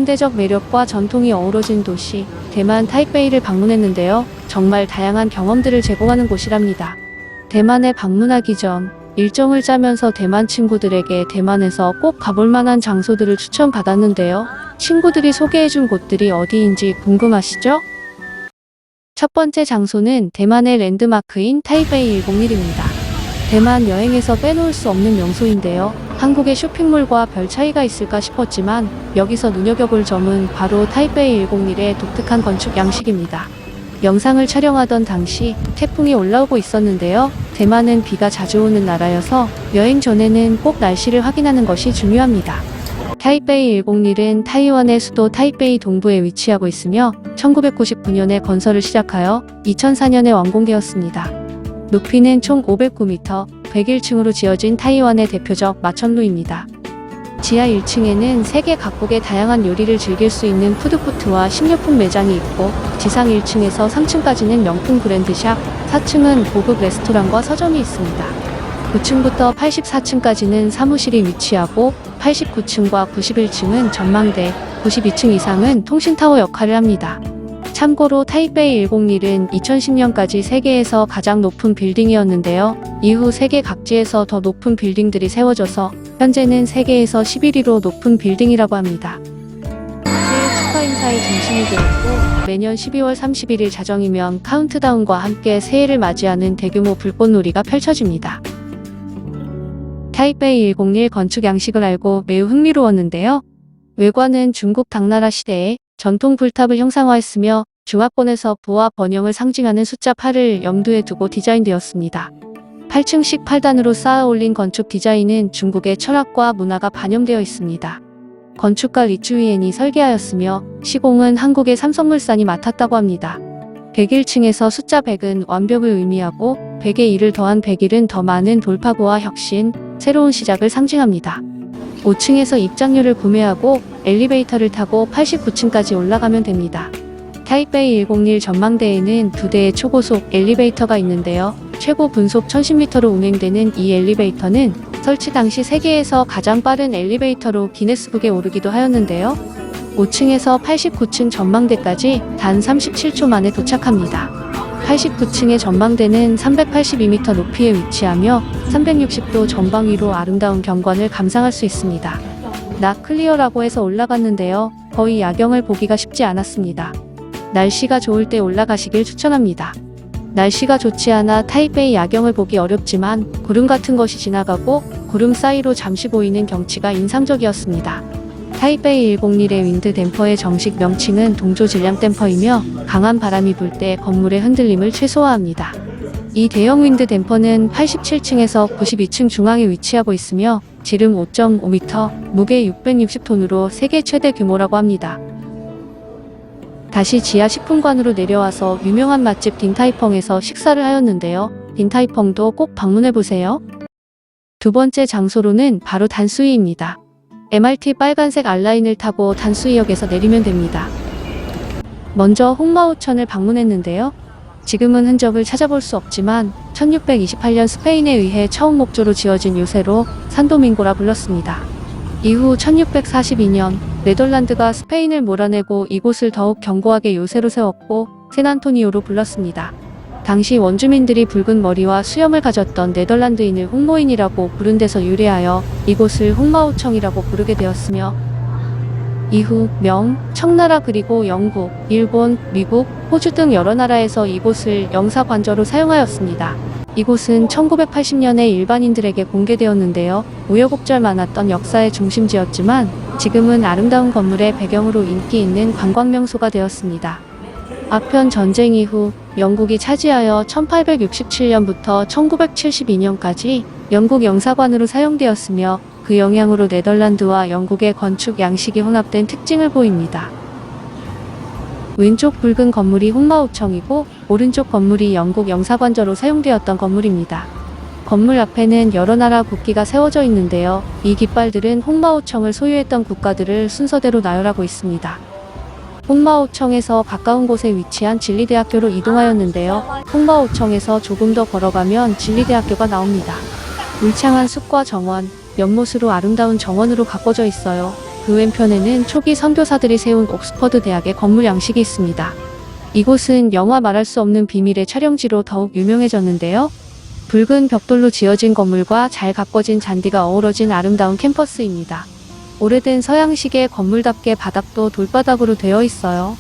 현대적 매력과 전통이 어우러진 도시, 대만 타이베이를 방문했는데요. 정말 다양한 경험들을 제공하는 곳이랍니다. 대만에 방문하기 전 일정을 짜면서 대만 친구들에게 대만에서 꼭 가볼 만한 장소들을 추천받았는데요. 친구들이 소개해준 곳들이 어디인지 궁금하시죠? 첫 번째 장소는 대만의 랜드마크인 타이베이 101입니다. 대만 여행에서 빼놓을 수 없는 명소인데요. 한국의 쇼핑몰과 별 차이가 있을까 싶었지만 여기서 눈여겨볼 점은 바로 타이베이 101의 독특한 건축 양식입니다. 영상을 촬영하던 당시 태풍이 올라오고 있었는데요. 대만은 비가 자주 오는 나라여서 여행 전에는 꼭 날씨를 확인하는 것이 중요합니다. 타이베이 101은 타이완의 수도 타이베이 동부에 위치하고 있으며 1999년에 건설을 시작하여 2004년에 완공되었습니다. 높이는 총 509m, 101층으로 지어진 타이완의 대표적 마천루입니다. 지하 1층에는 세계 각국의 다양한 요리를 즐길 수 있는 푸드코트와 식료품 매장이 있고 지상 1층에서 3층까지는 명품 브랜드샵, 4층은 고급 레스토랑과 서점이 있습니다. 9층부터 84층까지는 사무실이 위치하고 89층과 91층은 전망대, 92층 이상은 통신타워 역할을 합니다. 참고로 타이베이 101은 2010년까지 세계에서 가장 높은 빌딩이었는데요. 이후 세계 각지에서 더 높은 빌딩들이 세워져서 현재는 세계에서 11위로 높은 빌딩이라고 합니다. 새해 축하 인사의 중심이 되었고 매년 12월 31일 자정이면 카운트다운과 함께 새해를 맞이하는 대규모 불꽃놀이가 펼쳐집니다. 타이베이 101 건축 양식을 알고 매우 흥미로웠는데요. 외관은 중국 당나라 시대의 전통 불탑을 형상화했으며 중화권에서 부와 번영을 상징하는 숫자 8을 염두에 두고 디자인되었습니다. 8층씩 8단으로 쌓아 올린 건축 디자인은 중국의 철학과 문화가 반영되어 있습니다. 건축가 리쭈이엔이 설계하였으며 시공은 한국의 삼성물산이 맡았다고 합니다. 101층에서 숫자 100은 완벽을 의미하고 100에 1을 더한 101은 더 많은 돌파구와 혁신, 새로운 시작을 상징합니다. 5층에서 입장료를 구매하고 엘리베이터를 타고 89층까지 올라가면 됩니다. 타이베이 101 전망대에는 2대의 초고속 엘리베이터가 있는데요. 최고 분속 1010m로 운행되는 이 엘리베이터는 설치 당시 세계에서 가장 빠른 엘리베이터로 기네스북에 오르기도 하였는데요. 5층에서 89층 전망대까지 단 37초 만에 도착합니다. 89층의 전망대는 382m 높이에 위치하며 360도 전방 위로 아름다운 경관을 감상할 수 있습니다. 낮 클리어라고 해서 올라갔는데요. 거의 야경을 보기가 쉽지 않았습니다. 날씨가 좋을 때 올라가시길 추천합니다. 날씨가 좋지 않아 타이베이 야경을 보기 어렵지만 구름 같은 것이 지나가고 구름 사이로 잠시 보이는 경치가 인상적이었습니다. 타이베이 101의 윈드 댐퍼의 정식 명칭은 동조 질량 댐퍼이며 강한 바람이 불 때 건물의 흔들림을 최소화합니다. 이 대형 윈드 댐퍼는 87층에서 92층 중앙에 위치하고 있으며 지름 5.5m, 무게 660톤으로 세계 최대 규모라고 합니다. 다시 지하 식품관으로 내려와서 유명한 맛집 딘타이펑에서 식사를 하였는데요. 딘타이펑도 꼭 방문해보세요. 두 번째 장소로는 바로 단수이입니다. MRT 빨간색 R라인을 타고 단수이역에서 내리면 됩니다. 먼저 홍마오천을 방문했는데요. 지금은 흔적을 찾아볼 수 없지만 1628년 스페인에 의해 처음 목조로 지어진 요새로 산도밍고라 불렀습니다. 이후 1642년 네덜란드가 스페인을 몰아내고 이곳을 더욱 견고하게 요새로 세웠고 샌안토니오로 불렀습니다. 당시 원주민들이 붉은 머리와 수염을 가졌던 네덜란드인을 홍모인이라고 부른 데서 유래하여 이곳을 홍마오청이라고 부르게 되었으며 이후 명, 청나라 그리고 영국, 일본, 미국, 호주 등 여러 나라에서 이곳을 영사관저로 사용하였습니다. 이곳은 1980년에 일반인들에게 공개되었는데요. 우여곡절 많았던 역사의 중심지였지만 지금은 아름다운 건물의 배경으로 인기 있는 관광명소가 되었습니다. 아편 전쟁 이후 영국이 차지하여 1867년부터 1972년까지 영국 영사관으로 사용되었으며 그 영향으로 네덜란드와 영국의 건축 양식이 혼합된 특징을 보입니다. 왼쪽 붉은 건물이 홍마오청이고 오른쪽 건물이 영국 영사관저로 사용되었던 건물입니다. 건물 앞에는 여러 나라 국기가 세워져 있는데요. 이 깃발들은 홍마오청을 소유했던 국가들을 순서대로 나열하고 있습니다. 홍마오청에서 가까운 곳에 위치한 진리대학교로 이동하였는데요. 홍마오청에서 조금 더 걸어가면 진리대학교가 나옵니다. 울창한 숲과 정원, 연못으로 아름다운 정원으로 가꿔져 있어요. 그 왼편에는 초기 선교사들이 세운 옥스퍼드 대학의 건물 양식이 있습니다. 이곳은 영화 말할 수 없는 비밀의 촬영지로 더욱 유명해졌는데요. 붉은 벽돌로 지어진 건물과 잘 가꿔진 잔디가 어우러진 아름다운 캠퍼스입니다. 오래된 서양식의 건물답게 바닥도 돌바닥으로 되어 있어요.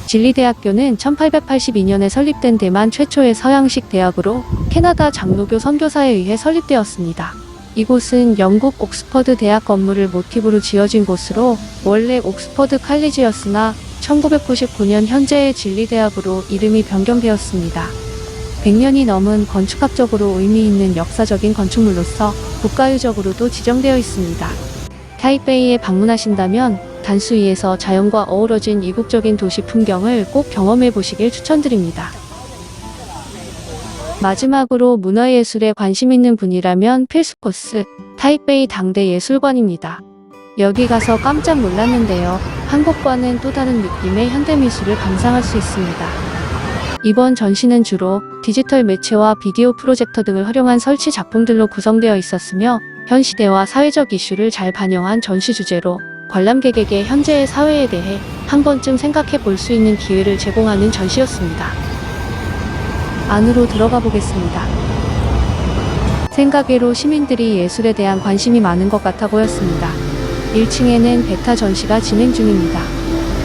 진리대학교는 1882년에 설립된 대만 최초의 서양식 대학으로 캐나다 장로교 선교사에 의해 설립되었습니다. 이곳은 영국 옥스퍼드 대학 건물을 모티브로 지어진 곳으로 원래 옥스퍼드 칼리지였으나 1999년 현재의 진리대학으로 이름이 변경되었습니다. 100년이 넘은 건축학적으로 의미 있는 역사적인 건축물로서 국가유적으로도 지정되어 있습니다. 타이베이에 방문하신다면 단수이에서 자연과 어우러진 이국적인 도시 풍경을 꼭 경험해 보시길 추천드립니다. 마지막으로 문화예술에 관심 있는 분이라면 필수 코스, 타이베이 당대 예술관입니다. 여기 가서 깜짝 놀랐는데요. 한국과는 또 다른 느낌의 현대미술을 감상할 수 있습니다. 이번 전시는 주로 디지털 매체와 비디오 프로젝터 등을 활용한 설치 작품들로 구성되어 있었으며 현 시대와 사회적 이슈를 잘 반영한 전시 주제로 관람객에게 현재의 사회에 대해 한 번쯤 생각해 볼 수 있는 기회를 제공하는 전시였습니다. 안으로 들어가 보겠습니다. 생각외로 시민들이 예술에 대한 관심이 많은 것 같아 보였습니다. 1층에는 베타 전시가 진행 중입니다.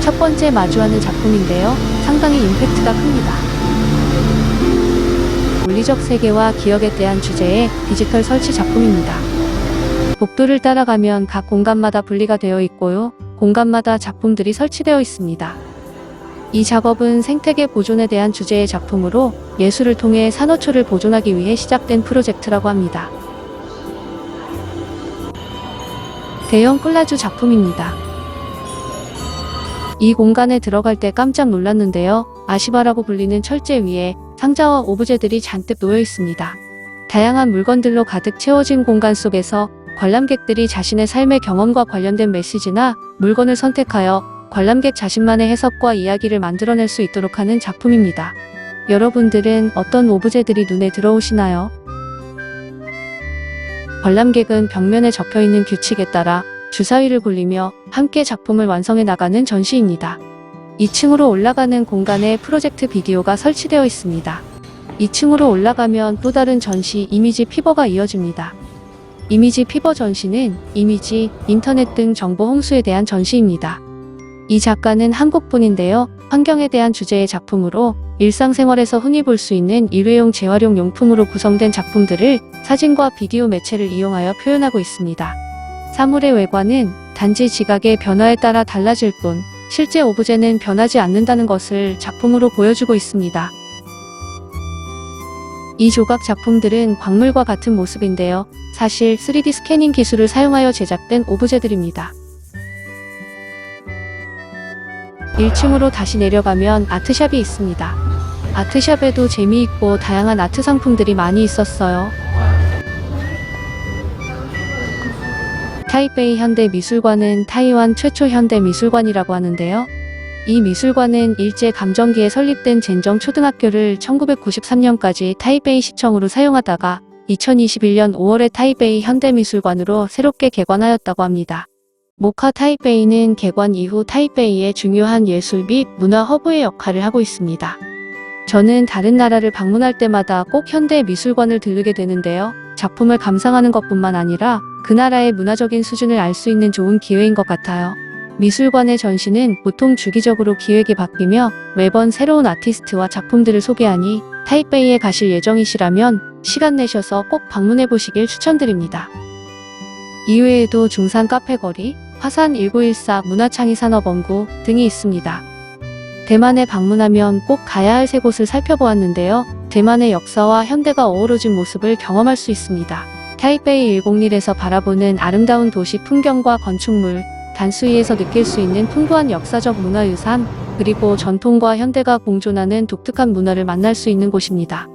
첫 번째 마주하는 작품인데요. 상당히 임팩트가 큽니다. 물리적 세계와 기억에 대한 주제의 디지털 설치 작품입니다. 복도를 따라가면 각 공간마다 분리가 되어 있고요. 공간마다 작품들이 설치되어 있습니다. 이 작업은 생태계 보존에 대한 주제의 작품으로 예술을 통해 산호초를 보존하기 위해 시작된 프로젝트라고 합니다. 대형 콜라주 작품입니다. 이 공간에 들어갈 때 깜짝 놀랐는데요. 아시바라고 불리는 철제 위에 상자와 오브제들이 잔뜩 놓여 있습니다. 다양한 물건들로 가득 채워진 공간 속에서 관람객들이 자신의 삶의 경험과 관련된 메시지나 물건을 선택하여 관람객 자신만의 해석과 이야기를 만들어낼 수 있도록 하는 작품입니다. 여러분들은 어떤 오브제들이 눈에 들어오시나요? 관람객은 벽면에 적혀있는 규칙에 따라 주사위를 굴리며 함께 작품을 완성해 나가는 전시입니다. 2층으로 올라가는 공간에 프로젝트 비디오가 설치되어 있습니다. 2층으로 올라가면 또 다른 전시 이미지 피버가 이어집니다. 이미지 피버 전시는 이미지, 인터넷 등 정보 홍수에 대한 전시입니다. 이 작가는 한국분인데요. 환경에 대한 주제의 작품으로 일상생활에서 흔히 볼 수 있는 일회용 재활용 용품으로 구성된 작품들을 사진과 비디오 매체를 이용하여 표현하고 있습니다. 사물의 외관은 단지 지각의 변화에 따라 달라질 뿐 실제 오브제는 변하지 않는다는 것을 작품으로 보여주고 있습니다. 이 조각 작품들은 광물과 같은 모습인데요. 사실 3D 스캐닝 기술을 사용하여 제작된 오브제들입니다. 1층으로 다시 내려가면 아트샵이 있습니다. 아트샵에도 재미있고 다양한 아트 상품들이 많이 있었어요. 타이베이 현대미술관은 타이완 최초 현대미술관이라고 하는데요. 이 미술관은 일제감정기에 설립된 젠정 초등학교를 1993년까지 타이베이 시청으로 사용하다가 2021년 5월에 타이베이 현대미술관으로 새롭게 개관하였다고 합니다. 모카 타이베이는 개관 이후 타이베이의 중요한 예술 및 문화 허브의 역할을 하고 있습니다. 저는 다른 나라를 방문할 때마다 꼭 현대미술관을 들르게 되는데요. 작품을 감상하는 것뿐만 아니라 그 나라의 문화적인 수준을 알 수 있는 좋은 기회인 것 같아요. 미술관의 전시는 보통 주기적으로 기획이 바뀌며 매번 새로운 아티스트와 작품들을 소개하니 타이베이에 가실 예정이시라면 시간 내셔서 꼭 방문해 보시길 추천드립니다. 이외에도 중산 카페거리, 화산 1914 문화창의산업원구 등이 있습니다. 대만에 방문하면 꼭 가야 할 세 곳을 살펴보았는데요. 대만의 역사와 현대가 어우러진 모습을 경험할 수 있습니다. 타이베이 101에서 바라보는 아름다운 도시 풍경과 건축물, 단수이에서 느낄 수 있는 풍부한 역사적 문화유산, 그리고 전통과 현대가 공존하는 독특한 문화를 만날 수 있는 곳입니다.